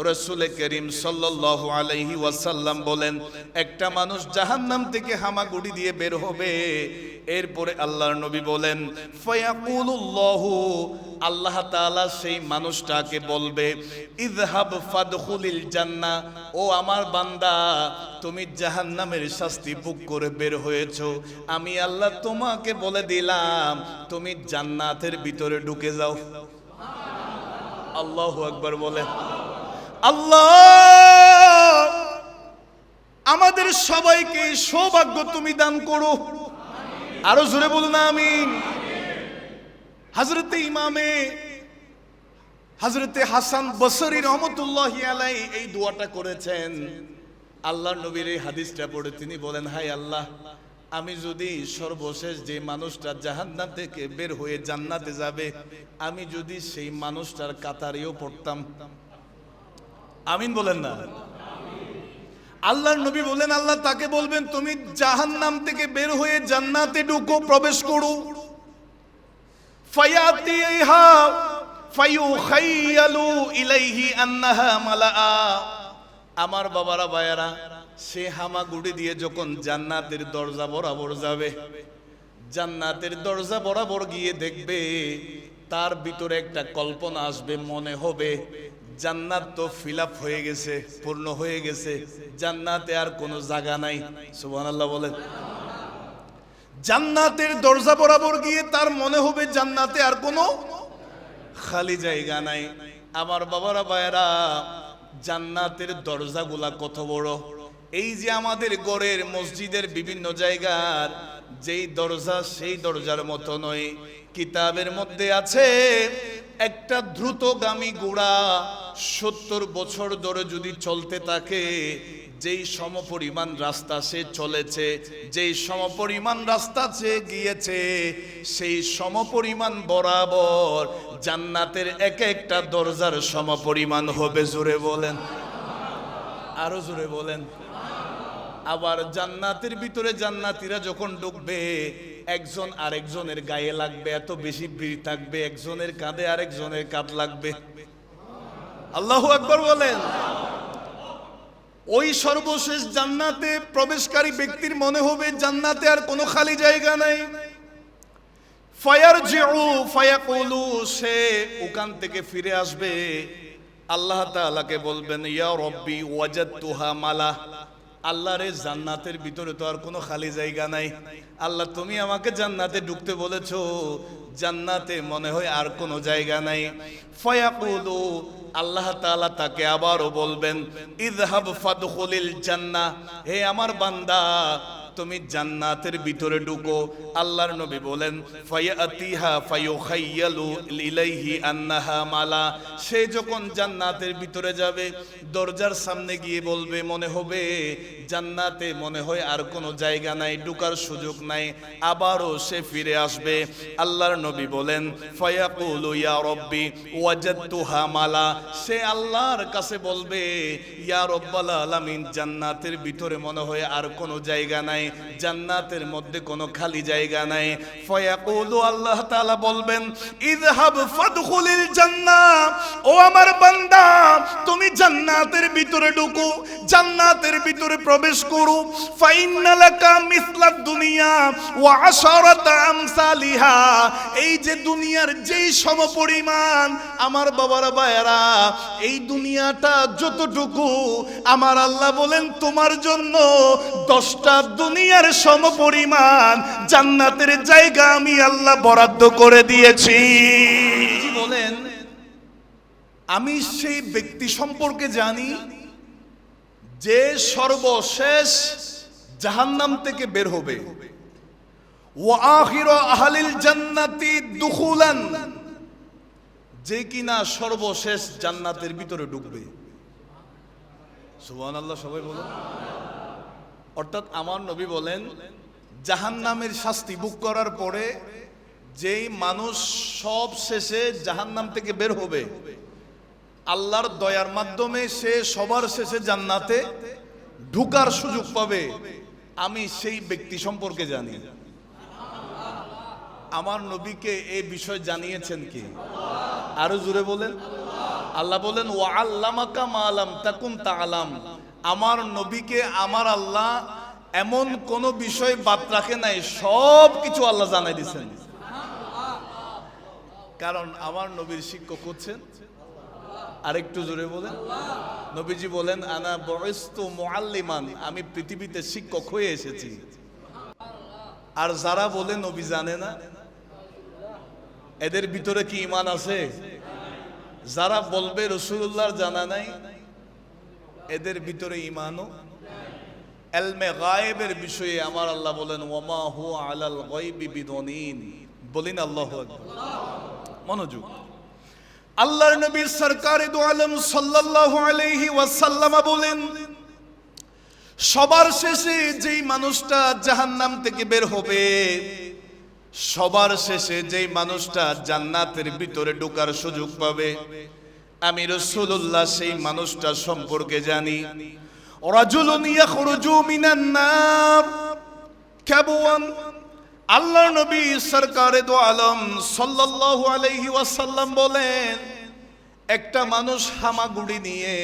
রাসূল করিম সাল্লাল্লাহু আলাইহি ওয়াসাল্লাম বলেন, একটা মানুষ জাহান্নাম থেকে হামাগুড়ি দিয়ে বের হবে। এরপরে আল্লাহর নবী বলেন, ফায়াকুলুল্লাহু, আল্লাহ তাআলা সেই মানুষটাকে বলবে, ইযহাব ফাদখুলিল জান্নাহ, ও আমার বান্দা, তুমি জাহান্নামের শাস্তি ভোগ করে বের হয়েছো, আমি আল্লাহ তোমাকে বলে দিলাম তুমি জান্নাতের ভিতরে ঢুকে যাও। আল্লাহু আকবার বলেন। আল্লাহ আমাদের সবাইকে সৌভাগ্য তুমি দান করো, আরো জোরে বলুন আমিন। হযরতে হাসান বসরি রহমতুল্লাহি আলাইহি এই দোয়াটা করেছেন। আল্লাহর নবীর এই হাদিসটা পড়ে তিনি বলেন, হায় আল্লাহ, আমি যদি সর্বশেষ যে মানুষটা জাহান্নাম থেকে বের হয়ে জান্নাতে যাবে, আমি যদি সেই মানুষটার কাতারেও পড়তাম। আমিন বলেন না। আল্লাহর নবী বলেন, আল্লাহ তাকে বলবেন, তুমি জাহান্নাম থেকে বের হয়ে জান্নাতে ঢুকো, প্রবেশ করো। ফায়াতিহা ফায়ুখাইয়ালু ইলাইহি আন্নাহা মালাআ। আমার বাবারা ভাইয়ারা, সে হামাগুড়ি দিয়ে যখন জান্নাতের দরজা বরাবর যাবে, জান্নাতের দরজা বরাবর গিয়ে দেখবে তার ভিতরে একটা কল্পনা আসবে, মনে হবে জান্নাত তো ফিল আপ হয়ে গেছে, পূর্ণ হয়ে গেছে, জান্নাতে আর কোনো জায়গা নাই। সুবহানাল্লাহ বলেন। জান্নাতের দরজা বরাবর গিয়ে তার মনে হবে জান্নাতে আর কোনো খালি জায়গা নাই। আমার বাবারা ভাইয়েরা, জান্নাতের দরজাগুলা কত বড়! এই যে আমাদের ঘরের মসজিদের বিভিন্ন জায়গার যেই দরজা, সেই দরজার মতো নয়। কিতাবের মধ্যে আছে, একটা দ্রুতগামী ঘোড়া 70 বছর ধরে যদি চলতে থাকে, যেই সমপরিমাণ রাস্তা সে চলেছে, যেই সমপরিমাণ রাস্তা সে গিয়েছে, সেই সমপরিমাণ বরাবর জান্নাতের এক একটা দরজার সমপরিমাণ হবে। জোরে বলেন, আরো জোরে বলেন। আবার জান্নাতের ভিতরে জান্নাতীরা যখন ঢুকবে, একজন আরেকজনের গায়ে লাগবে, এত বেশি ভিড় থাকবে, একজনের কাঁধে আরেকজনের কাঁধ লাগবে। আল্লাহু আকবার বলেন। ওই সর্বশেষ জান্নাতে প্রবেশকারী ব্যক্তির মনে হবে জান্নাতে আর কোনো খালি জায়গা নাই। ফায়ারজিউ ফায়াকুলু, সে ওখান থেকে ফিরে আসবে, আল্লাহ তাআলাকে বলবেন, ইয়া রব্বি ওয়াজাদতুহা মালা। আল্লাহ রে, জান্নাতের ভিতরে তো আর কোনো খালি জায়গা নাই। আল্লাহ, তুমি আমাকে জান্নাতে ঢুকতে বলেছো, জান্নাতে মনে হয় আর কোনো জায়গা নাই। ফায়াকুলু, আল্লাহ তাআলা তাকে আবারও বলবেন, ইযহাব ফাদখুলিল জান্নাহ, হে আমার বান্দা, তুমি জান্নাতের ভিতরে ঢুকো। আল্লাহর নবী বলেন, ফায়াতিহা ফায়ুখাইয়ালু ইলাইহি আন্নাহা মালা। সে যখন জান্নাতের ভিতরে যাবে, দরজার সামনে গিয়ে বলবে, মনে হবে জান্নাতে মনে হয় আর কোনো জায়গা নাই, ঢোকার সুযোগ নাই। আবারও সে ফিরে আসবে। আল্লাহর নবী বলেন, ফায়াকুলু ইয়া রব্বি ওয়াজাদতুহা মালা। সে আল্লাহর কাছে বলবে, ইয়া রব্বাল আলামিন, জান্নাতের ভিতরে মনে হয় আর কোনো জায়গা নাই, জান্নাতের মধ্যে কোনো খালি জায়গা নাই। ফায়াকুলু, আল্লাহ তাআলা বলবেন, ইযহাব ফাদখুলিল জান্নাহ, ও আমার বান্দা, তুমি জান্নাতের ভিতরে ঢুকো, জান্নাতের ভিতরে প্রবেশ করো। ফাইন্না লাকা মিসলাদ দুনিয়া ওয়া আশারাতা আমসালিহা। এই যে দুনিয়ার যেই সমপরিমাণ, আমার বাবারা ভাইয়েরা, এই দুনিয়াটা যতটুকু, আমার আল্লাহ বলেন তোমার জন্য 10টা দুনিয়ার সমপরিমাণ জান্নাতের জায়গা আমি আল্লাহ বরাদ্দ করে দিয়েছি। বলেন, আমি সেই ব্যক্তি সম্পর্কে জানি যে সর্বশেষ জাহান্নাম থেকে বের হবে। ওয়া আখিরু আহলিল জান্নাতি দুখুলান, যে কিনা সর্বশেষ জান্নাতের ভিতরে ঢুকবে। সুবহানাল্লাহ, সবাই বলুন। অর্থাৎ আমার নবী বলেন, জাহান্নামের শাস্তি ভোগ করার পরে যেই মানুষ সব শেষে জাহান্নাম থেকে বের হবে, আল্লাহর দয়ার মাধ্যমে সে সবার শেষে জান্নাতে ঢুকার সুযোগ পাবে। আমি সেই ব্যক্তি সম্পর্কে জানি। আমার নবীকে এই বিষয় জানিয়েছেন কি? আরো জোরে বলেন। আল্লাহ বলেন ওয়া আল্লামাকা মা লাম তাকুন তাআলাম, আমার নবীকে আমার আল্লাহ এমন কোন বিষয় বাদ রাখে নাই, সব কিছু আল্লাহ জানাই দিয়েছেন। কারণ আমার নবীর শিক্ষক হচ্ছেন, আরেকটু জোরে বলেন, নবীজি বলেন আনা বুইস্তু মুআল্লিমান, আমি পৃথিবীতে শিক্ষক হয়ে এসেছি। আর যারা বলে নবী জানে না, এদের ভিতরে কি ঈমান আছে? যারা বলবে রাসূলুল্লাহর জানা নাই, এদের ভিতরে ঈমানও ইলমে গায়েবের বিষয়ে আমার আল্লাহ বলেন ওয়ামা হুয়া আলাল গায়বি বিদনীন। বলেন আল্লাহু আকবার। মনোযোগ। আল্লাহর নবী সরকারে দু আলম সাল্লাল্লাহু আলাইহি ওয়াসাল্লাম বলেন সবার শেষে যেই মানুষটা জাহান্নাম থেকে বের হবে, সবার শেষে যেই মানুষটা জান্নাতের ভিতরে ঢোকার সুযোগ পাবে, আমি রাসূলুল্লাহ সেই মানুষটা সম্পর্কে জানি। রাজুলুন ইয়াখরুজু মিনান নার কাবওয়ান, আল্লাহর নবী সরকারে দো আলম সাল্লাল্লাহু আলাইহি ওয়াসাল্লাম বলেন একটা মানুষ হামাগুড়ি নিয়ে,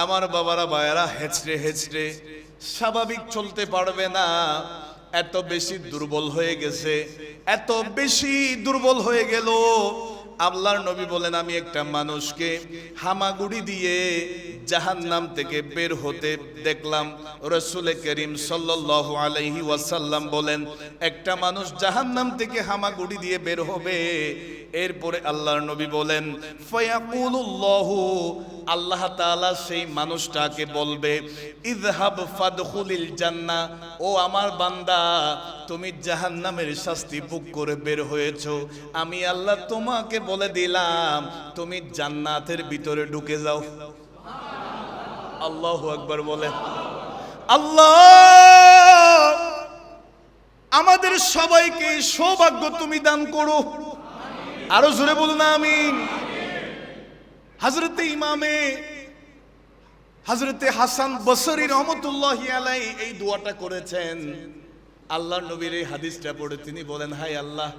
আমার বাবারা ভাইয়েরা, হেঁচড়ে হেঁচড়ে স্বাভাবিক চলতে পারবে না, এত বেশি দুর্বল হয়ে গেছে, এত বেশি দুর্বল হয়ে গেল। আল্লাহর নবী বলেন আমি একটা মানুষকে হামাগুড়ি দিয়ে জাহান্নাম থেকে বের হতে দেখলাম। রাসূল করিম সাল্লাল্লাহু আলাইহি ওয়াসাল্লাম বলেন একটা মানুষ জাহান্নাম থেকে হামাগুড়ি দিয়ে বের হবে। এরপরে আল্লাহর নবী বলেন ফায়াকুলুল্লাহু, আল্লাহ তাআলা সেই মানুষটাকে বলবে ইযহাব ফাদখুলিল জান্নাহ, ও আমার বান্দা তুমি জাহান্নামের শাস্তি ভোগ করে বের হয়েছো, আমি আল্লাহ তোমাকে বলে দিলাম তুমি জান্নাতের ভিতরে ঢুকে যাও। আল্লাহু আকবার বলেন। আল্লাহ আমাদের সবাইকে সৌভাগ্য তুমি দান করো, আরো জোরে বলুন আমিন। হযরতে ইমামে হযরতে হাসান বসরি রহমতুল্লাহি আলাইহি এই দোয়াটা করেছেন। আল্লাহর নবীর এই হাদিসটা পড়ে তিনি বলেন হায় আল্লাহ,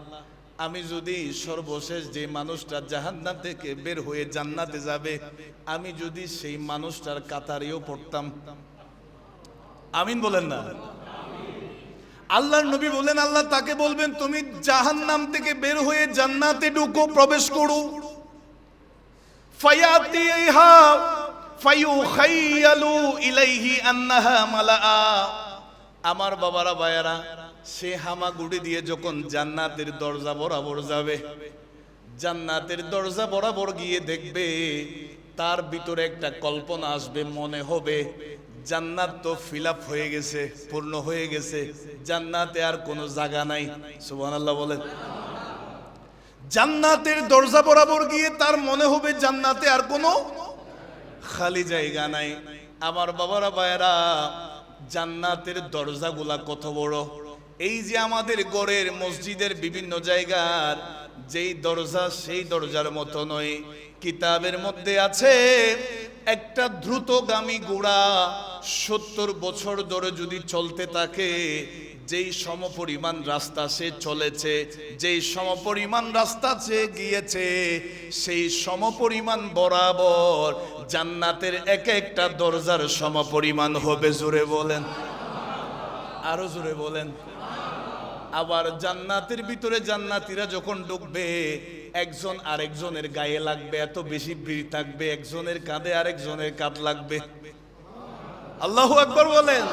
আমি যদি সর্বশেষ যে মানুষটা জাহান্নাম থেকে বের হয়ে জান্নাতে যাবে, আমি যদি সেই মানুষটার কাতারেও পড়তাম। আমিন বলেন না। আল্লাহর নবী বলেন আল্লাহ তাকে বলবেন তুমি জাহান্নাম থেকে বের হয়ে জান্নাতে ঢুকো, প্রবেশ করো। ফায়াতিহা ফায়ুখাইয়ালু ইলাইহি আন্নাহা মালাআ, আমার বাবারা ভাইয়ারা, সে হামাগুড়ি দিয়ে যখন জান্নাতের দরজা বরাবর যাবে, জান্নাতের দরজা বরাবর গিয়ে দেখবে তার ভিতরে একটা কল্পনা আসবে, মনে হবে জান্নাত তো ফিল আপ হয়ে গেছে, পূর্ণ হয়ে গেছে, জান্নাতে আর কোনো জায়গা নাই। সুবহানাল্লাহ বলেন। জান্নাতের দরজা বরাবর গিয়ে তার মনে হবে জান্নাতে আর কোনো খালি জায়গা নাই। আমার বাবারা ভাইয়েরা, জান্নাতের দরজাগুলা কত বড়! এই যে আমাদের ঘরের মসজিদের বিভিন্ন জায়গার যেই দরজা সেই দরজার মতো নয়। কিতাবের মধ্যে আছে একটা দ্রুতগামী ঘোড়া 70 বছর ধরে যদি চলতে থাকে, যেই সমপরিমাণ রাস্তা সে চলেছে, যেই সমপরিমাণ রাস্তা সে গিয়েছে, সেই সমপরিমাণ বরাবর জান্নাতের এক একটা দরজার সমপরিমাণ হবে। জোরে বলেন, আরো জোরে বলেন। আবার জান্নাতের ভিতরে জান্নাতীরা যখন ঢুকবে, একজন আরেকজনের গায়ে লাগবে, এত বেশি ভিড় থাকবে, একজনের কাঁধে আরেকজনের কাঁধ লাগবে। আল্লাহু আকবার বলেন।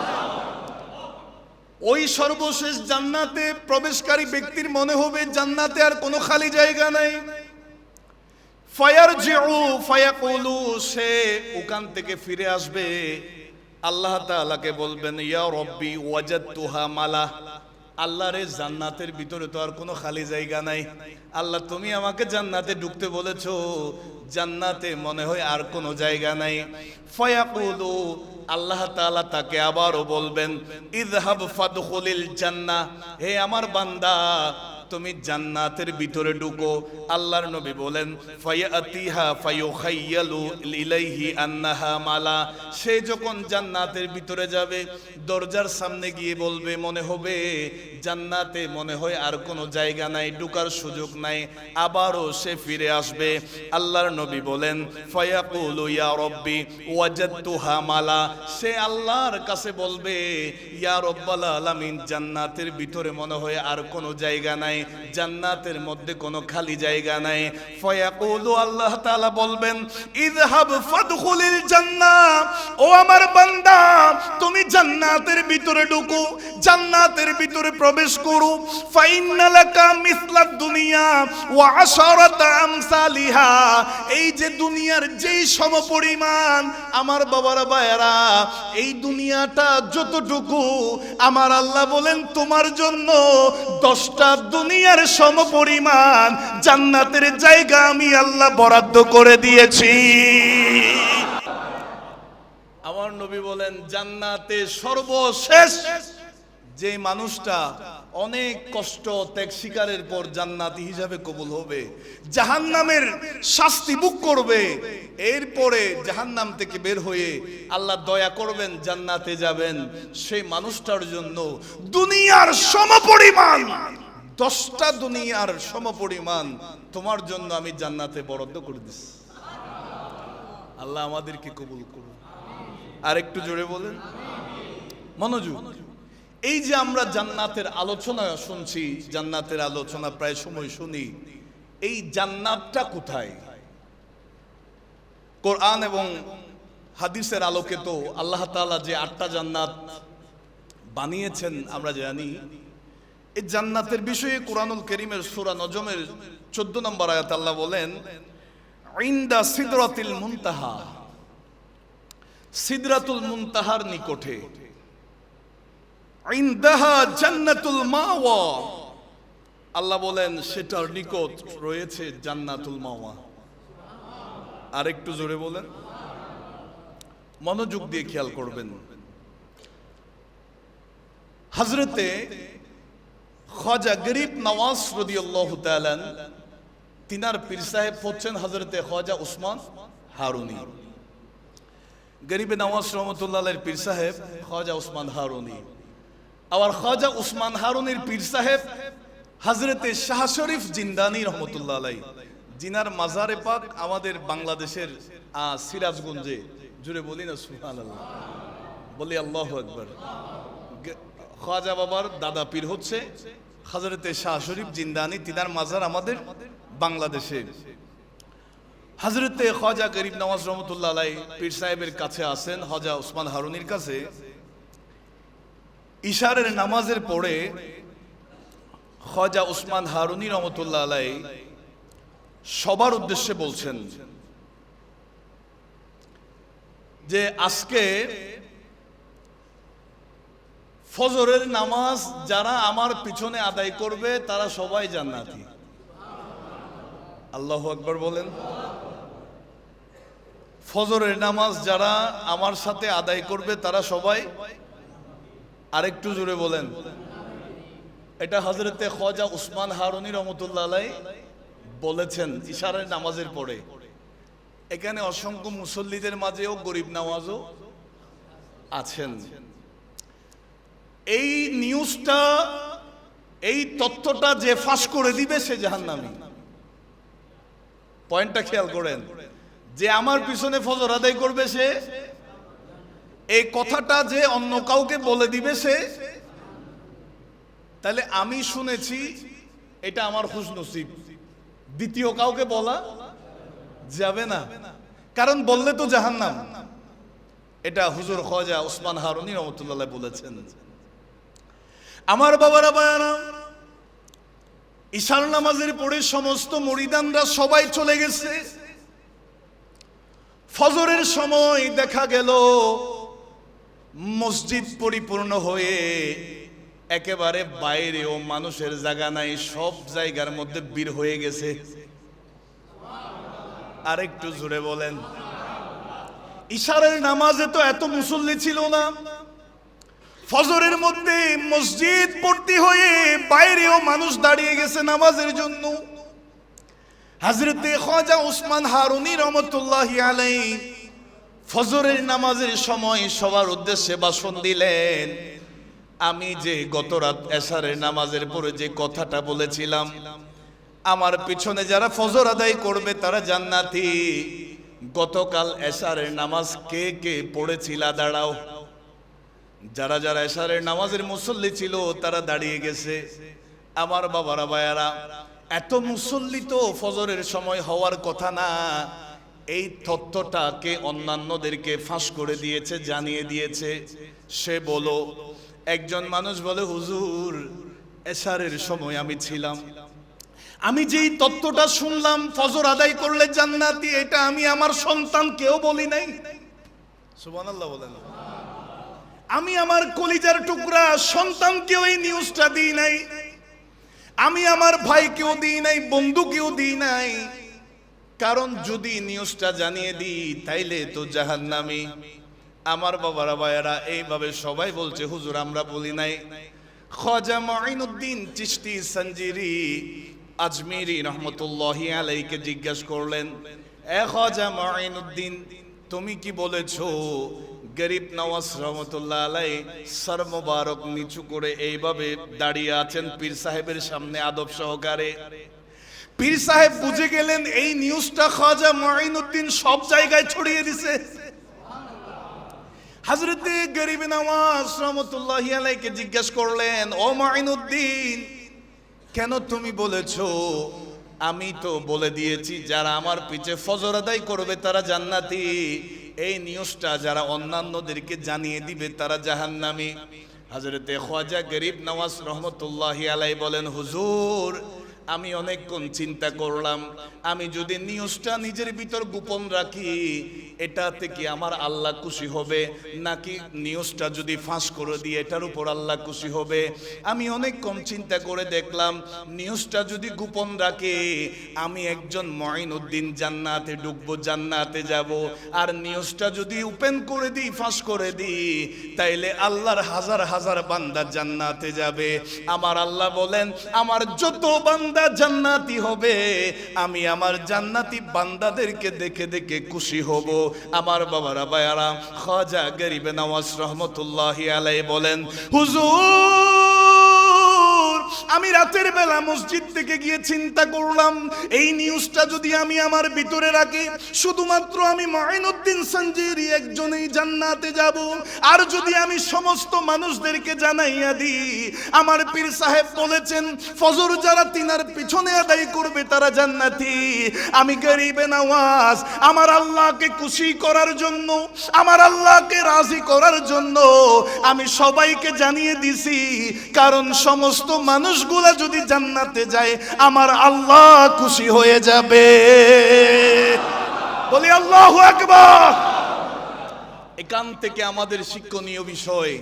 ওই সর্বশেষ জান্নাতে প্রবেশকারী ব্যক্তির মনে হবে জান্নাতে আর কোনো খালি জায়গা নাই। ফায়ারজিউ ফায়াকুলু, সে ওখান থেকে ফিরে আসবে, আল্লাহ তাআলাকে বলবেন ইয়া রব্বি ওয়াজাদতুহা মালা, আল্লাহ রে জান্নাতের ভিতরে তো আর কোনো খালি জায়গা নাই, আল্লাহ তুমি আমাকে জান্নাতে ঢুকতে বলেছো, জান্নাতে মনে হয় আর কোনো জায়গা নাই। ফায়াকুলু, আল্লাহ তাআলা তাকে আবারও বলবেন ইযহাব ফাদখুলিল জান্নাহ, হে আমার বান্দা তুমি জান্নাতের ভিতরে ঢুকো। আল্লাহর নবী বলেন ফায়াতিহা ফায়ুখাইয়ালু ইলাইহি আন্নাহা মালা। সে যখন জান্নাতের ভিতরে যাবে দরজার সামনে গিয়ে বলবে, মনে হবে জান্নাতে মনে হয় আর কোনো জায়গা নাই, ঢোকার সুযোগ নাই। আবারও সে ফিরে আসবে। আল্লাহর নবী বলেন ফায়াকুলু ইয়া রব্বি ওয়াজাদতুহা মালা। সে আল্লাহর কাছে বলবে, ইয়া রব্বাল আলামিন, জান্নাতের ভিতরে মনে হয় আর কোনো জায়গা নাই, জান্নাতের মধ্যে কোনো খালি জায়গা নাই। ফায়াকুলু, আল্লাহ তাআলা বলবেন, ইযহাব ফাদখুলিল জান্নাহ। ও আমার বান্দা, তুমি জান্নাতের ভিতরে ঢুকো, জান্নাতের ভিতরে প্রবেশ করো। ফাইন্না লাকা মিসলাদ দুনিয়া ওয়া আশারাতা আমসালিহা। এই যে দুনিয়ার যেই সমপরিমাণ, আমার বাবারা ভাইয়েরা, এই দুনিয়াটা যতটুকু, আমার আল্লাহ বলেন তোমার জন্য 10টা দুনিয়ার সমপরিমাণ জান্নাতের জায়গা আমি আল্লাহ বরাদ্দ করে দিয়েছি। আমার নবী বলেন জান্নাতে সর্বশেষ যে মানুষটা অনেক কষ্ট ত্যাগ স্বীকারের পর জান্নাতি হিসাবে কবুল হবে, জাহান্নামের শাস্তি ভোগ করবে, এরপরে জাহান্নাম থেকে বের হয়ে আল্লাহ দয়া করবেন, জান্নাতে যাবেন, সেই মানুষটার জন্য দুনিয়ার সমপরিমাণ 10টা দুনিয়ার সমপরিমাণ তোমার জন্য আমি জান্নাতে বরাদ্দ করে দিচ্ছি। আল্লাহ আমাদেরকে কবুল করুন। আর একটু জোরে বলেন মনোযোগ। এই যে আমরা জান্নাতের আলোচনা শুনছি, জান্নাতের আলোচনা প্রায় সময় শুনি, এই জান্নাতটা কোথায়? কোরআন এবং হাদিসের আলোকে তো আল্লাহ তাআলা যে 8টা জান্নাত বানিয়েছেন আমরা জানি। এই জান্নাতের বিষয়ে কোরআনুল কারীমের সূরা নজমের 14 নম্বর আয়াতে আল্লাহ বলেন, ইনদা সিদরাতিল মুনতাহা। সিদরাতুল মুনতাহার নিকটে, ইনদাহা জান্নাতুল মাওয়া। আল্লাহ বলেন সেটার নিকট রয়েছে জান্নাতুল মাওয়া। আর একটু জোরে বলেন, মনোযোগ দিয়ে খেয়াল করবেন। হযরতে খাজা গরিব নওয়াজ রাদিয়াল্লাহু তাআলা, তিনার পীর সাহেব হচ্ছেন হযরতে খাজা উসমান হারুনি। গরিব নওয়াজ রহমাতুল্লাহ আলাইহির পীর সাহেব খাজা উসমান হারুনি। আবার খাজা উসমান হারুনির পীর সাহেব হযরতে শাহ শরীফ জিন্দানি রহমাতুল্লাহ আলাইহি, জিনার মাজারে পাক আমাদের বাংলাদেশের সিরাজগঞ্জে। জুড়ে বলি না সুবহানাল্লাহ, বলি আল্লাহু আকবার। খাজা বাবার দাদা পীর হচ্ছে হযরতে শাহ শরীফ জিন্দানি, তিনার মাজার আমাদের বাংলাদেশে। হযরতে খাজা গরিব নওয়াজ রহমাতুল্লাহ আলাইহি পীর সাহেবের কাছে আসেন, খাজা উসমান হারুনির কাছে। ইশারের নামাজের পরে খাজা উসমান হারুনি রহমাতুল্লাহ আলাইহি সবার উদ্দেশ্যে বলছেন যে আজকে ফজরের নামাজ যারা আমার পিছনে আদায় করবে তারা সবাই জান্নাতি। আল্লাহু আকবার বলেন। ফজরের নামাজ যারা আমার সাথে আদায় করবে তারা সবাই, আরেকটু জোরে বলেন। এটা হযরতে খাজা উসমান হারুনি রহমাতুল্লাহ আলাইহি বলেছেন ইশারের নামাজের পরে। এখানে অসংখ্য মুসল্লিদের মাঝেও গরিব নওয়াজও আছেন। এই নিউজটা, এই তথ্যটা যে ফাঁস করে দিবে সে জাহান্নামী। পয়েন্টটা খেয়াল করেন, যে আমার পিছনে ফজর আদায় করবে সে, এই কথাটা যে অন্য কাউকে বলে দিবে সে। তাহলে আমি শুনেছি, এটা আমার খুশনসিব, দ্বিতীয় কাউকে বলা যাবে না, কারণ বললে তো জাহান্নাম। এটা হুজুর খাজা উসমান হারুনি রহমাতুল্লাহ বলেছেন। আমার বাবারা ভাইয়ারা, ইশার নামাজের পরে সমস্ত মুরিদানরা সবাই চলে গেছে। ফজরের সময় দেখা গেল মসজিদ পরিপূর্ণ হয়ে একেবারে বাইরেও মানুষের জায়গা নাই, সব জায়গার মধ্যে ভিড় হয়ে গেছে। আরেকটু জোরে বলেন। ইশারের নামাজে তো এত মুসল্লি ছিল না, ফজরের মধ্যে মসজিদ ভর্তি হয়ে বাইরেও মানুষ দাঁড়িয়ে গেছে নামাজের জন্য। হযরতে খাজা উসমান হারুনী রহমতুল্লাহি আলাইহি ফজরের নামাজের সময় সবার উদ্দেশ্যে ভাষণ দিলেন। আমি যে গত রাত এশারের নামাজের পরে যে কথাটা বলেছিলাম, আমার পিছনে যারা ফজর আদায় করবে তারা জান্নাতি। গতকাল এশারের নামাজ কে কে পড়েছিলা দাঁড়াও। যারা যারা এশারের নামাজের মুসল্লি ছিল তারা দাঁড়িয়ে গেছে। আমার বাবারা ভাইয়ারা, এত মুসল্লি তো ফজরের সময় হওয়ার কথা না। এই তথ্যটাকে অন্যান্যদেরকে ফাঁস করে দিয়েছে, জানিয়ে দিয়েছে। সে বলো, একজন মানুষ বলে, হুজুর এশারের সময় আমি ছিলাম, আমি যেই তথ্যটা শুনলাম ফজর আদায় করলে জান্নাতি, এটা আমি আমার সন্তানকেও বলি নাই। সুবহানাল্লাহ বলেন। আমি আমার কলিজার টুকরা সন্তানকেও এই নিউজটা দিই নাই, আমি আমার ভাইকেও দিই নাই, বন্ধুকেও দিই নাই। কারণ যদি নিউজটা জানিয়ে দিই তাইলে তো জাহান্নামী। আমার বাবারা ভাইয়ারা, এইভাবে সবাই বলছে হুজুর আমরা বলি নাই। খাজা মুঈনুদ্দিন চিশতি সঞ্জিরি আজমিরি রহমতুল্লাহি আলাইহিকে জিজ্ঞাসা করলেন, এ খাজা মুঈনুদ্দিন, তুমি কি বলেছো গরিব নওয়াজ রহমতুল্লাহ আলাইহি সর মুবারক নিচু করে এইভাবে দাঁড়িয়ে আছেন পীর সাহেবের সামনে আদব সহকারে? পীর সাহেব বুঝে গেলেন এই নিউজটা খাজা মুঈনুদ্দিন সব জায়গায় ছড়িয়ে দিছে। হযরতে গরিব নওয়াজ রহমতুল্লাহি আলাইহিকে জিজ্ঞাসা করলেন, ও মুঈনুদ্দিন, কেন তুমি বলেছো? আমি তো বলে দিয়েছি যারা আমার পিছে ফজর আদায় করবে তারা জান্নাতি। এই নিউজটা যারা অন্যান্যদেরকে জানিয়ে দিবে তারা জাহান্নামী। হযরতে খাজা গরিব নওয়াজ রহমতুল্লাহি আলাইহি বলেন, হুজুর আমি অনেকক্ষণ চিন্তা করলাম, আমি যদি নিউজটা নিজের ভিতর গোপন রাখি এটাতে কি আমার আল্লাহ খুশি হবে, নাকি নিউজটা যদি ফাঁস করে দিই এটার উপর আল্লাহ খুশি হবে? আমি অনেকক্ষণ চিন্তা করে দেখলাম নিউজটা যদি গোপন রাখে আমি একজন মুঈনুদ্দিন জান্নাতে ঢুকবো, জান্নাতে যাব। আর নিউজটা যদি ওপেন করে দিই, ফাঁস করে দিই, তাইলে আল্লাহর হাজার হাজার বান্দা জান্নাতে যাবে। আমার আল্লাহ বলেন, আমার যত বান্দা জান্নাতি হবে আমি আমার জান্নাতি বান্দাদেরকে দেখে দেখে খুশি হব। আমার বাবারা ভাইয়ারা, খাজা গরিব নওয়াজ রহমতুল্লাহি আলাইহি বলেন, হুজুর আমি রাতের বেলা মসজিদ থেকে গিয়ে চিন্তা করলাম এই নিউজটা যদি আমি আমার ভিতরে রাখি শুধুমাত্র আমি মুঈনুদ্দিন সঞ্জিরি একজনই জান্নাতে যাব। আর যদি আমি সমস্ত মানুষদেরকে জানাইয়া দিই আমার পীর সাহেব বলেছেন ফজর যারা তিনার পিছনে আদায় করবে তারা জান্নাতি, আমি গরিবে নওয়াজ আমার আল্লাহকে খুশি করার জন্য, আমার আল্লাহকে রাজি করার জন্য আমি সবাইকে জানিয়ে দিছি। কারণ সমস্ত মানুষগুলা যদি জান্নাতে যায় আমার আল্লাহ খুশি হয়ে যাবে। বলি আল্লাহু আকবার। এখান থেকে আমাদের শিক্ষণীয় বিষয়,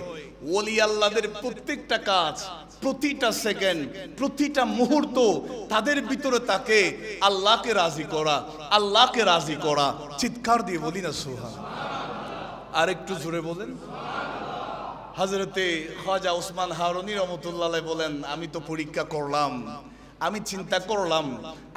ওলি আল্লাহদের প্রত্যেকটা কাজ, প্রতিটা সেকেন্ড, প্রতিটা মুহূর্ত তাদের ভিতরে তাকে আল্লাহকে রাজি করা, আল্লাহকে রাজি করা। চিৎকার দিয়ে বলি না সুবহানাল্লাহ। আর একটু জোরে বলেন। হযরতে খাজা উসমান হারুনী রহমতুল্লাহ আলাইহি বলেন, আমি তো পরীক্ষা করলাম, আমি চিন্তা করলাম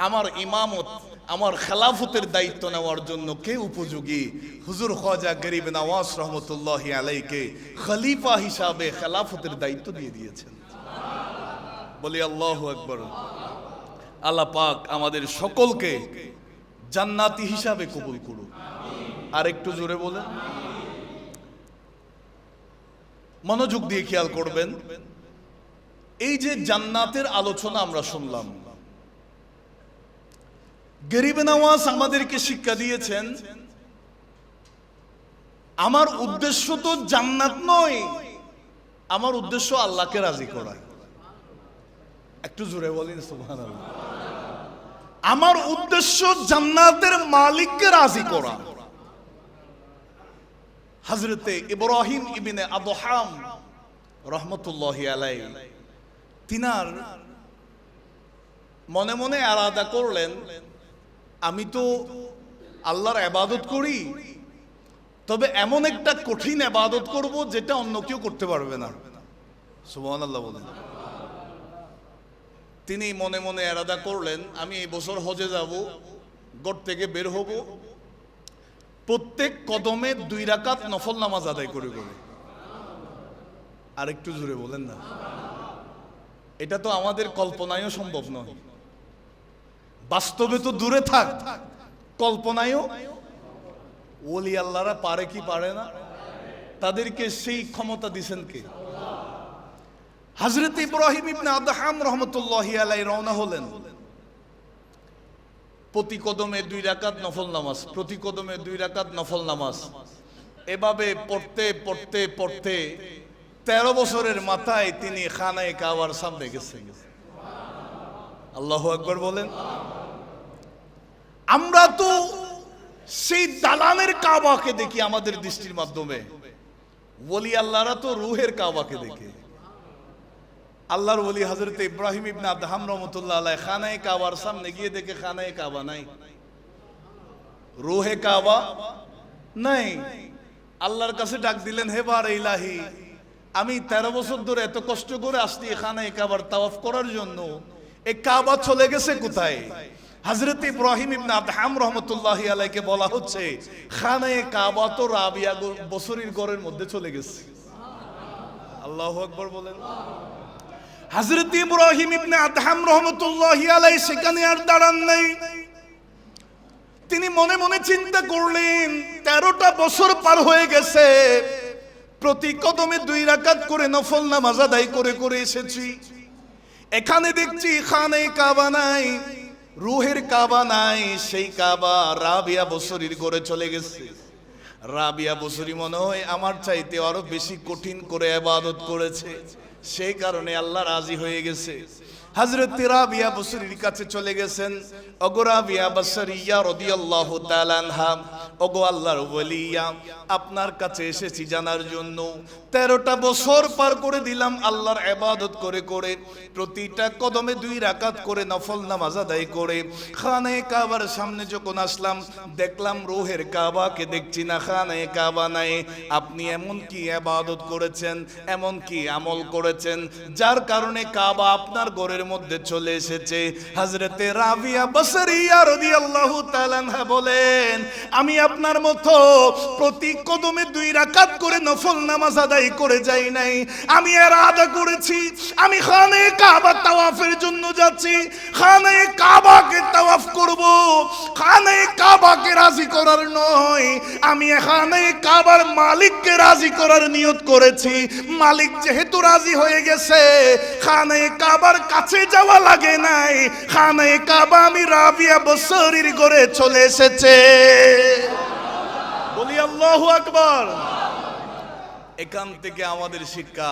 আমার ইমামত, আমার খেলাফতের দায়িত্ব নেওয়ার জন্য কে উপযোগী? হুজুর খাজা গরিব নওয়াজ রহমতুল্লাহি আলাইহিকে খলিফা হিসাবে খেলাফতের দায়িত্ব দিয়ে দিয়েছেন। বলি আল্লাহু আকবার। আল্লাহ পাক আমাদের সকলকে জান্নাতি হিসাবে কবুল করুন। আর একটু জোরে বলেন। মনোযোগ দিয়ে খেয়াল করবেন, এই যে জান্নাতের আলোচনা আমরা শুনলাম, গরিব নওয়াজ আমাদেরকে শিক্ষা দিয়েছেন আমার উদ্দেশ্য তো জান্নাত নয়, আমার উদ্দেশ্য আল্লাহকে রাজি করা। একটু জোরে বলেন সুবহানাল্লাহ। আমার উদ্দেশ্য জান্নাতের মালিককে রাজি করা। হযরতে ইব্রাহিম ইবনে আদহাম রহমতুল্লাহি আলাইহি তিনার মনে মনে আলাদা করলেন, আমি তো আল্লাহর ইবাদত করি, তবে এমন একটা কঠিন ইবাদত করব যেটা অন্য কেউ করতে পারবে না। সুবহানাল্লাহ বলেন। তিনি মনে মনে এরাদা করলেন, আমি এই বছর হজে যাব, ঘর থেকে বের হব, প্রত্যেক কদমে 2 রাকাত নফল নামাজ আদায় করে করে। আর একটু জোরে বলেন না। এটা তো আমাদের কল্পনায়ও সম্ভব নয়, বাস্তবে তো দূরে থাক, কল্পনায়ও। ওলি আল্লাহরা পারে কি পারে না? তাদেরকে সেই ক্ষমতা দিবেন কে? হযরত ইব্রাহিম ইবনে আদহাম রাহমাতুল্লাহি আলাইহি রওনা হলেন। প্রতি কদমে 2 রাকাত নফল নামাজ, প্রতি কদমে 2 রাকাত নফল নামাজ, এভাবে পড়তে পড়তে পড়তে 13 বছরের মাথায় তিনি খানায়ে কাবার সামনে গেছেন। আল্লাহু আকবার বলেন। আমরা তো সেই দালানের কাবাকে দেখি আমাদের দৃষ্টির মাধ্যমে, ওলি আল্লাহরা তো রূহের কাবাকে দেখে। আল্লাহর ওলি হযরত ইব্রাহিম ইবনে আদহাম রাহমাতুল্লাহ আলাইহি খানায়ে কাবার সামনে গিয়ে দেখে খানায়ে কাবা নাই, রূহে কাবা নাই। আল্লাহর কাছে ডাক দিলেন, হে বার ইলাহি, আমি 13 বছর ধরে এত কষ্ট করে আসছি খানায়ে কাবার তাওয়াফ করার জন্য, এই কাবা চলে গেছে কোথায়? হযরত ইব্রাহিম ইবনে আদহাম রাহমাতুল্লাহি আলাইহিকে বলা হচ্ছে, খানায়ে কাবা তো রাবিয়া বসরির ঘরের মধ্যে চলে গেছে। আল্লাহু আকবার বলেন। হযরত ইব্রাহিম ইবনে আদহাম রাহমাতুল্লাহি আলাইহি সেখানে আর দাঁড়ান নাই। তিনি মনে মনে চিন্তা করলেন, 13টা বছর পার হয়ে গেছে, প্রতি কদমে 2 রাকাত করে নফল নামাজ আদায় করে করে এসেছি, এখানে দেখছি খানায়ে কাবা নাই, রূহের কাবা নাই, সেই কাবা রাবিয়া বসরির ঘরে চলে গেছে। রাবিয়া বসরি মনে হয় আমার চাইতে আরো বেশি কঠিন করে ইবাদত করেছে, সেই কারণে আল্লাহ রাজি হয়ে গেছে। হযরত রাবিয়া বসরির কাছে চলে গেছেন। ওগো রাবিয়া বসরিয়া রাদিয়াল্লাহু তাআলা আনহা, ওগো আল্লাহর ওলিয়া, আপনার কাছে এসেছি জানার জন্য, 13টা বছর পার করে দিলাম আল্লাহর ইবাদত করে করে, প্রতিটা কদমে 2 রাকাত করে নফল নামাজ আদায় করে, খানায়ে কাবার সামনে যখন আসলাম দেখলাম রূহের কাবাকে দেখছি না, খানায়ে কাবা নাই। আপনি এমন কি ইবাদত করেছেন, এমন কি আমল করেছেন যার কারণে কাবা আপনার ঘরের মধ্যে চলে এসেছে? হযরতে রাবিয়া বসরিয়া রাদিয়াল্লাহু তাআলা আনহা বলেন, আমি আপনার মতো প্রতি কদমে 2 রাকাত করে নফল নামাজ আদায় করে যাই নাই, আমি ইরাদা করেছি আমি খানায়ে কাবা তাওয়াফের জন্য যাচ্ছি, খানায়ে কাবাকে তাওয়াফ করব, খানায়ে কাবাকে রাজি করার নয়, আমি খানায়ে কাবার মালিককে রাজি করার নিয়ত করেছি। মালিক যেহেতু রাজি হয়ে গেছে, খানায়ে কাবার কাছে যাওয়া লাগে নাই, খানায়ে কাবা আমি রাবিয়া বসরির ঘরে চলে এসেছে। বলি আল্লাহু আকবার। এখান থেকে আমাদের শিক্ষা,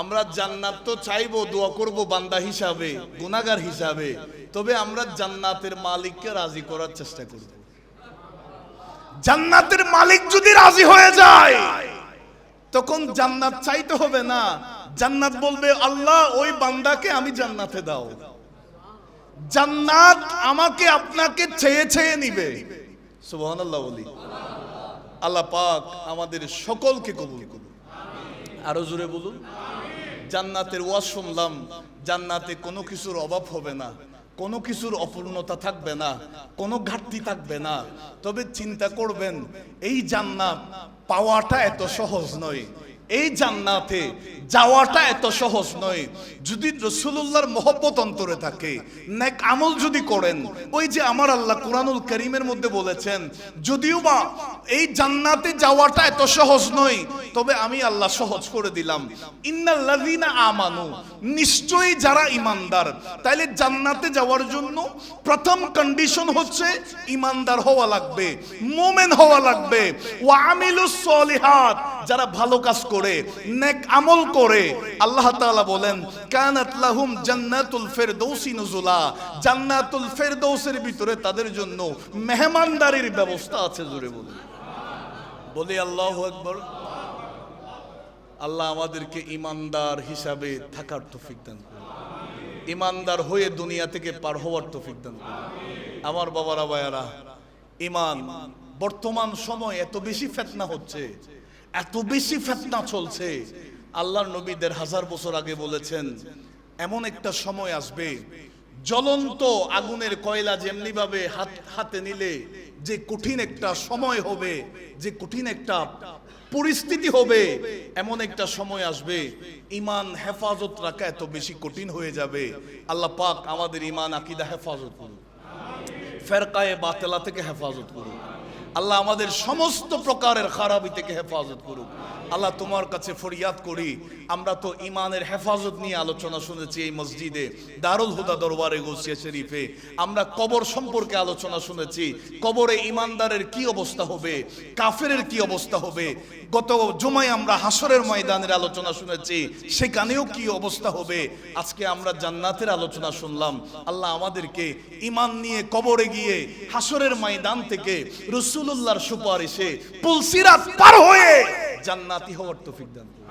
আমরা জান্নাত তো চাইবো, দোয়া করব বান্দা হিসাবে, গুনাহগার হিসাবে, তবে আমরা জান্নাতের মালিককে রাজি করার চেষ্টা করব। জান্নাতের মালিক যদি রাজি হয়ে যায় তখন জান্নাত চাইতে হবে না, জান্নাত বলবে আল্লাহ ওই বান্দাকে আমি জান্নাতে দাও। জান্নাত আমাকে আপনাকে চেয়ে চেয়ে নিবে। সুবহানাল্লাহ বলি। আল্লাহ পাক আমাদের সকলকে কবুল করুন। আরো জোরে বলুন। জান্নাতের ওয়াজ শুনলাম, জান্নাতে কোনো কিছুর অভাব হবে না, কোনো কিছুর অপূর্ণতা থাকবে না, কোনো ঘাটতি থাকবে না। তবে চিন্তা করবেন, এই জান্নাত পাওয়াটা এত সহজ নয়, এই জান্নাতে যাওয়াটা এত সহজ নয়। যদি রাসূলুল্লাহর মহব্বত অন্তরে থাকে, নেক আমল যদি করেন, ওই যে আমার আল্লাহ কুরআনুল কারীমের মধ্যে বলেছেন, যদিও বা এই জান্নাতে যাওয়াটা এত সহজ নয়, তবে আমি আল্লাহ সহজ করে দিলাম। ইন্নাল্লাযীনা আমানু, নিশ্চয়ই যারা ঈমানদার। তাইলে জান্নাতে যাওয়ার জন্য প্রথম কন্ডিশন হচ্ছে ঈমানদার হওয়া লাগবে, মুমিন হওয়া লাগবে। ওয়া আমিলুস সলিহাত, যারা ভালো কাজ করে, নেক আমল করে, আল্লাহ তাআলা বলেন কানাত লাহুম জান্নাতুল ফিরদাউসি নুজুলা, জান্নাতুল ফিরদাউসের ভিতরে তাদের জন্য মেহমানদারির ব্যবস্থা আছে। জোরে বলুন। বলি আল্লাহু আকবার। আল্লাহ আমাদেরকে ঈমানদার হিসাবে থাকার তৌফিক দান করুন, ঈমানদার হয়ে দুনিয়া থেকে পার হওয়ার তৌফিক দান করুন। আমার বাবারা ভাইয়ারা, ঈমান বর্তমান সময় এত বেশি ফিতনা হচ্ছে, এত বেশি ফিতনা চলছে। আল্লাহর নবী ১৫০০ বছর আগে বলেছেন এমন একটা সময় আসবে, জ্বলন্ত আগুনের কয়লা যেমনি ভাবে হাতে নিলে যে কঠিন একটা সময় হবে, যে কঠিন একটা পরিস্থিতি হবে, এমন একটা সময় আসবে ঈমান হেফাজত রাখা এত বেশি কঠিন হয়ে যাবে। আল্লাহ পাক আমাদের ঈমান আকীদা হেফাজত করুন, ফেরকায়ে বাতিলা থেকে হেফাজত করুন। আল্লাহ আমাদের সমস্ত প্রকারের খারাপি থেকে হেফাজত করুক। আল্লাহ তোমার কাছে ফরিয়াদ করি, আমরা তো ঈমানের হেফাজত নিয়ে আলোচনা শুনেছি এই মসজিদে দারুল হুদা দরবারে গৌসিয়া শরীফে, আমরা কবর সম্পর্কে আলোচনা শুনেছি, কবরে ঈমানদারের কি অবস্থা হবে, কাফেরের কি অবস্থা হবে। গত জুমায় আমরা হাসরের ময়দানের আলোচনা শুনেছি, সেখানেও কি অবস্থা হবে। আজকে আমরা জান্নাতের আলোচনা শুনলাম। আল্লাহ আমাদেরকে ঈমান নিয়ে কবরে গিয়ে হাসরের ময়দান থেকে রাসূলুল্লাহর সুপারিশে পুলসিরাত পার হয়ে জান্নাতি হওয়ার তৌফিক দান করুন।